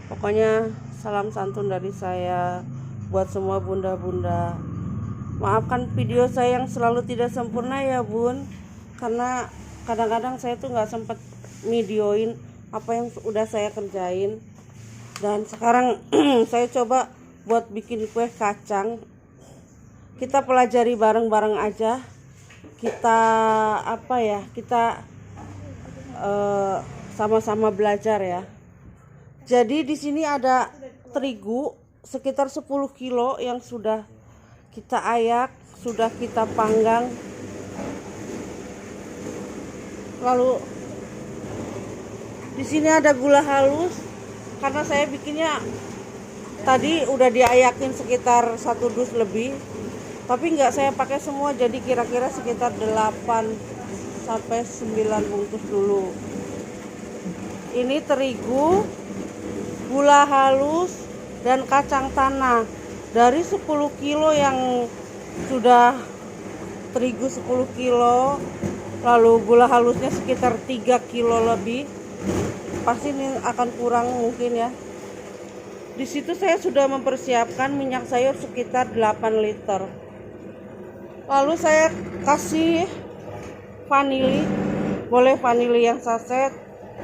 Pokoknya salam santun dari saya buat semua bunda-bunda. Maafkan video saya yang selalu tidak sempurna ya bun, karena kadang-kadang saya tuh nggak sempat videoin apa yang udah saya kerjain. Dan sekarang saya coba buat bikin kue kacang. Kita pelajari bareng-bareng aja. Kita kita sama-sama belajar ya. Jadi di sini ada terigu sekitar 10 kilo yang sudah kita ayak, sudah kita panggang. Lalu di sini ada gula halus karena saya bikinnya tadi udah diayakin sekitar 1 dus lebih. Tapi enggak saya pakai semua, jadi kira-kira sekitar 8 sampai 9 bungkus dulu. Ini terigu, gula halus, dan kacang tanah. Dari 10 kilo yang sudah terigu 10 kilo, lalu gula halusnya sekitar 3 kilo lebih, pasti ini akan kurang mungkin ya. Di situ saya sudah mempersiapkan minyak sayur sekitar 8 liter. Lalu saya kasih vanili, boleh vanili yang saset,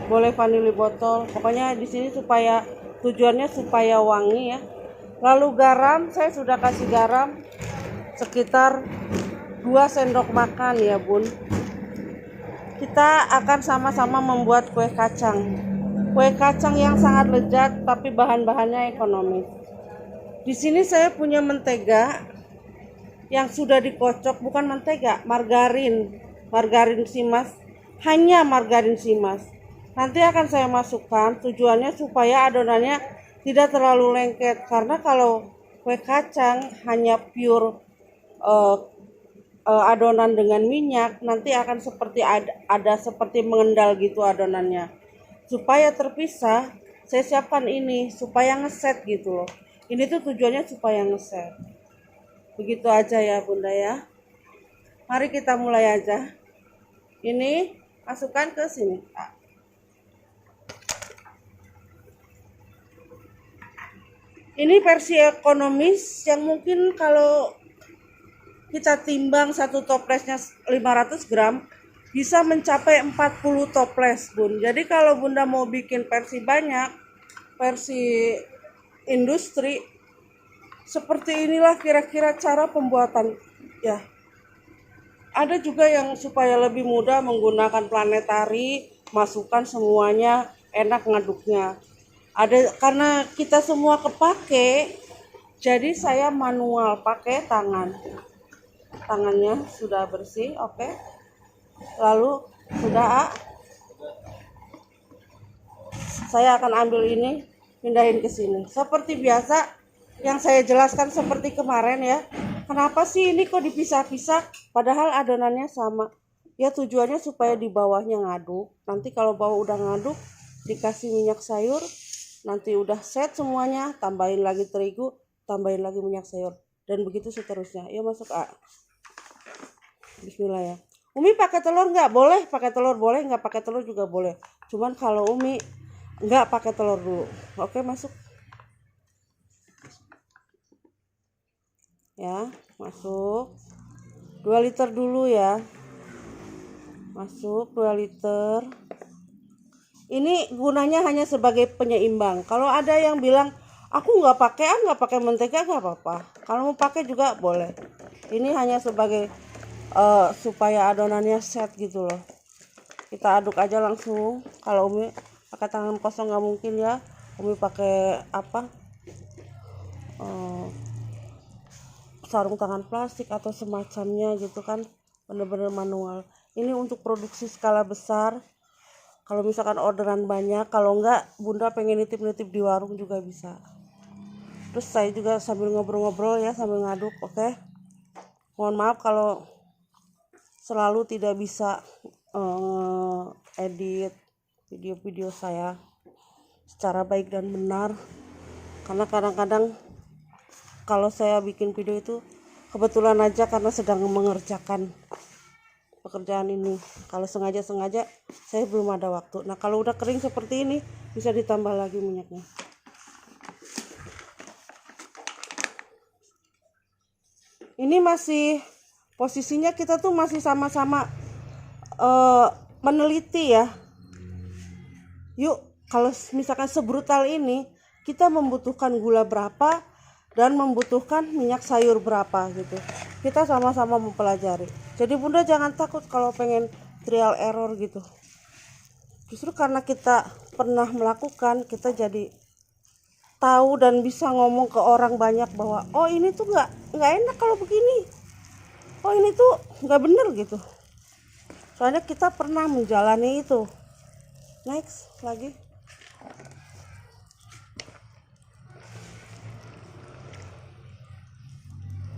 boleh vanili botol. Pokoknya di sini tujuannya supaya wangi ya. Lalu garam, saya sudah kasih garam sekitar 2 sendok makan ya bun. Kita akan sama-sama membuat kue kacang. Kue kacang yang sangat lezat tapi bahan-bahannya ekonomis. Di sini saya punya mentega yang sudah dikocok, bukan mentega, margarin simas, hanya margarin simas. Nanti akan saya masukkan, tujuannya supaya adonannya tidak terlalu lengket, karena kalau kue kacang hanya pure adonan dengan minyak, nanti akan seperti ada seperti mengendal gitu adonannya. Supaya terpisah, saya siapkan ini supaya ngeset gitu loh. Ini tuh tujuannya supaya ngeset. Begitu aja ya bunda ya. Mari kita mulai aja. Ini masukkan ke sini. Ini versi ekonomis yang mungkin kalau kita timbang satu toplesnya 500 gram bisa mencapai 40 toples bun. Jadi kalau bunda mau bikin versi banyak, versi industri, seperti inilah kira-kira cara pembuatan ya. Ada juga yang supaya lebih mudah menggunakan planetari, masukkan semuanya, enak ngaduknya. Ada karena kita semua kepake, jadi saya manual pakai tangan. Tangannya sudah bersih, oke. Lalu sudah saya akan ambil ini, pindahin ke sini. Seperti biasa yang saya jelaskan seperti kemarin ya. Kenapa sih ini kok dipisah-pisah padahal adonannya sama? Ya tujuannya supaya di bawahnya ngaduk. Nanti kalau bawah udah ngaduk, dikasih minyak sayur, nanti udah set semuanya, tambahin lagi terigu, tambahin lagi minyak sayur, dan begitu seterusnya. Yuk masuk Bismillah ya. Umi pakai telur nggak? Boleh pakai telur, boleh nggak pakai telur juga boleh. Cuman kalau Umi nggak pakai telur dulu. Oke masuk. Ya, masuk 2 liter dulu ya. Masuk 2 liter. Ini gunanya hanya sebagai penyeimbang. Kalau ada yang bilang aku nggak pakai mentega, nggak apa-apa. Kalau mau pakai juga boleh. Ini hanya sebagai supaya adonannya set gitu loh. Kita aduk aja langsung. Kalau Umi pakai tangan kosong nggak mungkin ya. Umi pakai sarung tangan plastik atau semacamnya gitu kan, bener-bener manual. Ini untuk produksi skala besar, kalau misalkan orderan banyak. Kalau enggak bunda pengen nitip-nitip di warung juga bisa. Terus saya juga sambil ngobrol-ngobrol ya, sambil ngaduk. Oke, mohon maaf kalau selalu tidak bisa edit video-video saya secara baik dan benar, karena kadang-kadang kalau saya bikin video itu kebetulan aja karena sedang mengerjakan pekerjaan ini. Kalau sengaja saya belum ada waktu. Nah kalau udah kering seperti ini bisa ditambah lagi minyaknya. Ini masih posisinya kita tuh masih sama-sama meneliti ya. Yuk, kalau misalkan sebrutal ini, kita membutuhkan gula berapa dan membutuhkan minyak sayur berapa gitu. Kita sama-sama mempelajari. Jadi Bunda jangan takut kalau pengen trial error gitu. Justru karena kita pernah melakukan, kita jadi tahu dan bisa ngomong ke orang banyak bahwa oh ini tuh nggak enak kalau begini. Oh ini tuh nggak bener gitu. Soalnya kita pernah menjalani itu. Next lagi.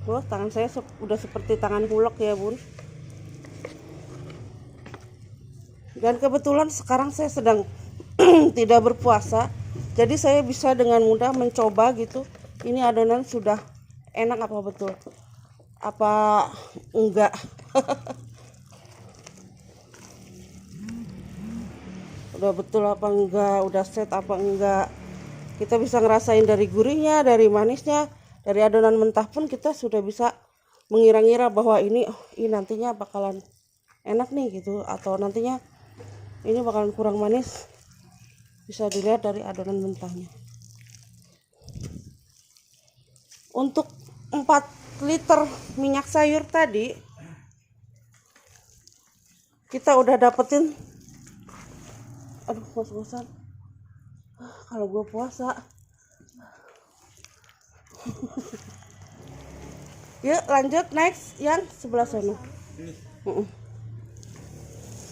Wah, tangan saya udah seperti tangan hulek ya Bun. Dan kebetulan sekarang saya sedang tidak berpuasa, jadi saya bisa dengan mudah mencoba gitu. Ini adonan sudah enak apa betul? Apa enggak? Udah betul apa enggak? Udah set apa enggak? Kita bisa ngerasain dari gurihnya, dari manisnya, dari adonan mentah pun kita sudah bisa mengira-ngira bahwa ini nantinya bakalan enak nih gitu, atau nantinya ini bakalan kurang manis. Bisa dilihat dari adonan mentahnya. Untuk 4 liter minyak sayur tadi kita udah dapetin, aduh ngos-ngosan kalau gue puasa. Yuk lanjut next yang sebelah sana.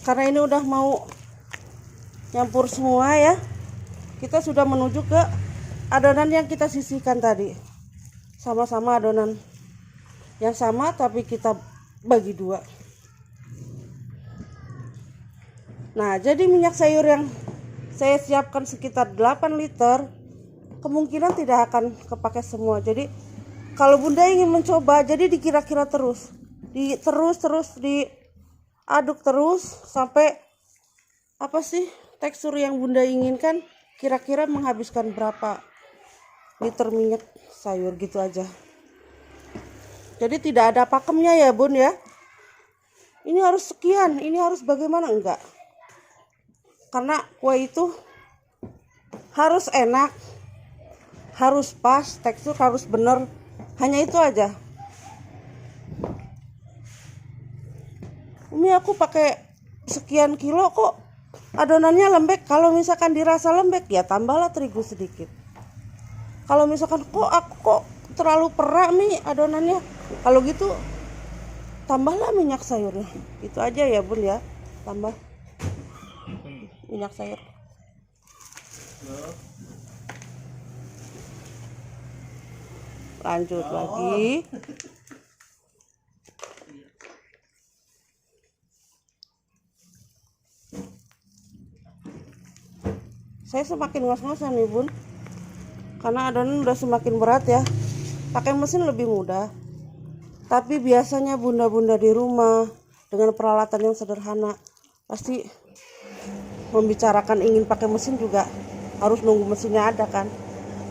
Karena ini udah mau nyampur semua ya, kita sudah menuju ke adonan yang kita sisihkan tadi. Sama-sama adonan yang sama tapi kita bagi dua. Nah, jadi minyak sayur yang saya siapkan sekitar 8 liter kemungkinan tidak akan kepake semua. Jadi kalau Bunda ingin mencoba, jadi dikira-kira terus, terus diaduk terus sampai apa sih tekstur yang Bunda inginkan, kira-kira menghabiskan berapa liter minyak sayur gitu aja. Jadi tidak ada pakemnya ya Bun ya. Ini harus sekian, ini harus bagaimana, enggak. Karena kue itu harus enak, harus pas, tekstur harus bener. Hanya itu aja. Ini aku pakai sekian kilo kok adonannya lembek. Kalau misalkan dirasa lembek ya tambahlah terigu sedikit. Kalau misalkan kok terlalu perak nih adonannya, kalau gitu tambahlah minyak sayurnya. Itu aja ya Bun ya, tambah minyak sayur. Lanjut lagi. Saya semakin ngos-ngosan nih Bun, karena adonan udah semakin berat ya. Pakai mesin lebih mudah, tapi biasanya bunda-bunda di rumah dengan peralatan yang sederhana pasti membicarakan ingin pakai mesin juga harus nunggu mesinnya ada kan.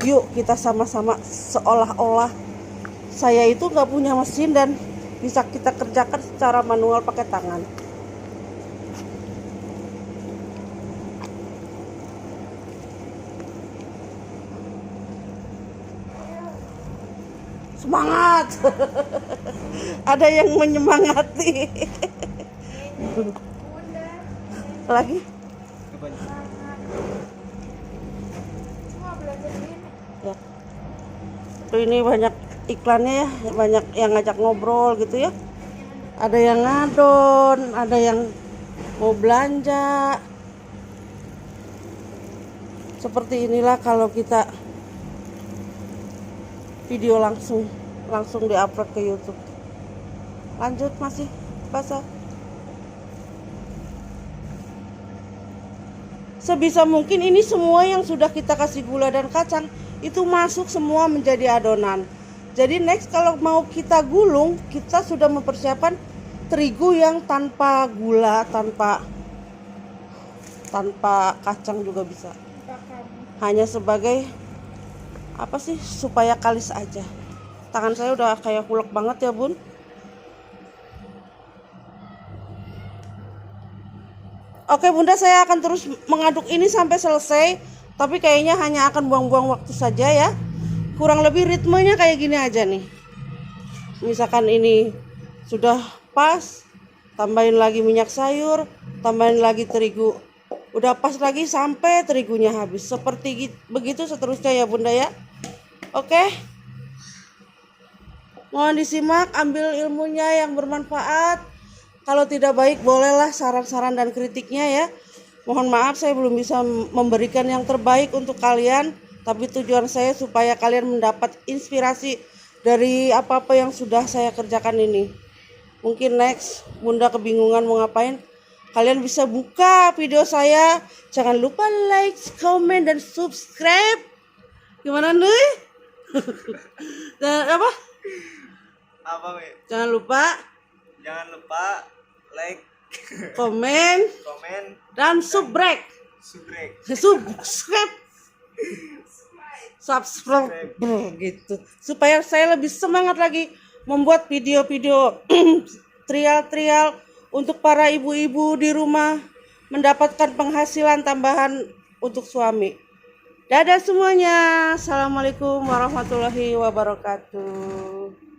Yuk kita sama-sama seolah-olah saya itu nggak punya mesin dan bisa kita kerjakan secara manual pakai tangan. Semangat. Ada yang menyemangati. Lagi ya. Tuh ini banyak iklannya ya, banyak yang ngajak ngobrol gitu ya. Ada yang ngadon, ada yang mau belanja. Seperti inilah kalau kita video langsung diupload ke YouTube. Lanjut masih basah. Sebisa mungkin ini semua yang sudah kita kasih gula dan kacang itu masuk semua menjadi adonan. Jadi next kalau mau kita gulung, kita sudah mempersiapkan terigu yang tanpa gula, tanpa kacang juga bisa. Hanya sebagai apa sih, supaya kalis aja. Tangan saya udah kayak hulek banget ya bun. Oke bunda, saya akan terus mengaduk ini sampai selesai. Tapi kayaknya hanya akan buang-buang waktu saja ya. Kurang lebih ritmenya kayak gini aja nih. Misalkan ini sudah pas, tambahin lagi minyak sayur, tambahin lagi terigu. Udah pas lagi sampai terigunya habis. Seperti begitu seterusnya ya bunda ya. Oke. Mohon disimak, ambil ilmunya yang bermanfaat. Kalau tidak baik bolehlah saran-saran dan kritiknya ya. Mohon maaf saya belum bisa memberikan yang terbaik untuk kalian. Tapi tujuan saya supaya kalian mendapat inspirasi dari apa-apa yang sudah saya kerjakan ini. Mungkin next bunda kebingungan mau ngapain, kalian bisa buka video saya. Jangan lupa like, comment, dan subscribe. Gimana nih? Dan apa? Apa Mi? Jangan lupa like, komen, dan subscribe gitu, supaya saya lebih semangat lagi membuat video-video trial untuk para ibu-ibu di rumah mendapatkan penghasilan tambahan untuk suami. Dadah semuanya. Assalamualaikum warahmatullahi wabarakatuh.